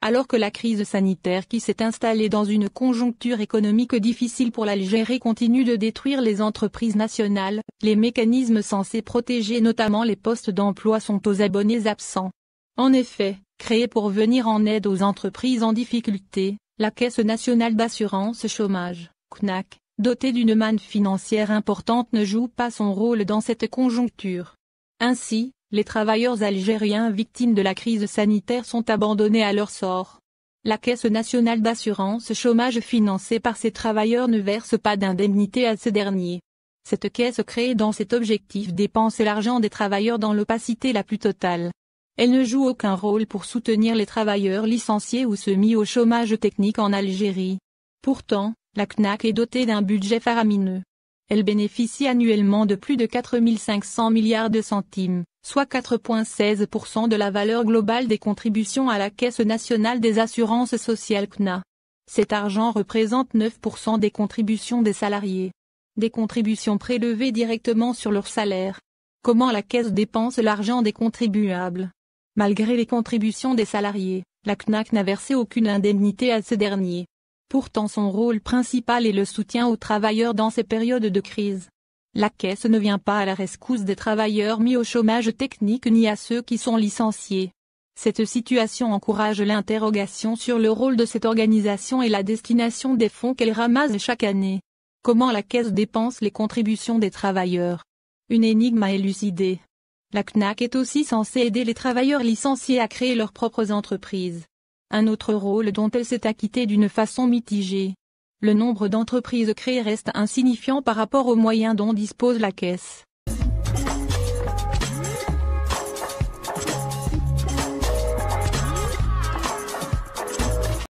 Alors que la crise sanitaire qui s'est installée dans une conjoncture économique difficile pour l'Algérie continue de détruire les entreprises nationales, les mécanismes censés protéger notamment les postes d'emploi sont aux abonnés absents. En effet, créée pour venir en aide aux entreprises en difficulté, la Caisse nationale d'assurance chômage, CNAC, dotée d'une manne financière importante ne joue pas son rôle dans cette conjoncture. Ainsi, les travailleurs algériens victimes de la crise sanitaire sont abandonnés à leur sort. La Caisse nationale d'assurance chômage financée par ces travailleurs ne verse pas d'indemnité à ces derniers. Cette caisse créée dans cet objectif dépense l'argent des travailleurs dans l'opacité la plus totale. Elle ne joue aucun rôle pour soutenir les travailleurs licenciés ou semi au chômage technique en Algérie. Pourtant, la CNAC est dotée d'un budget faramineux. Elle bénéficie annuellement de plus de 4 500 milliards de centimes, soit 4,16% de la valeur globale des contributions à la Caisse nationale des assurances sociales CNA. Cet argent représente 9% des contributions des salariés. Des contributions prélevées directement sur leur salaire. Comment la Caisse dépense l'argent des contribuables? Malgré les contributions des salariés, la CNAC n'a versé aucune indemnité à ces derniers. Pourtant son rôle principal est le soutien aux travailleurs dans ces périodes de crise. La Caisse ne vient pas à la rescousse des travailleurs mis au chômage technique ni à ceux qui sont licenciés. Cette situation encourage l'interrogation sur le rôle de cette organisation et la destination des fonds qu'elle ramasse chaque année. Comment la Caisse dépense les contributions des travailleurs? Une énigme à élucider. La CNAC est aussi censée aider les travailleurs licenciés à créer leurs propres entreprises. Un autre rôle dont elle s'est acquittée d'une façon mitigée. Le nombre d'entreprises créées reste insignifiant par rapport aux moyens dont dispose la Caisse.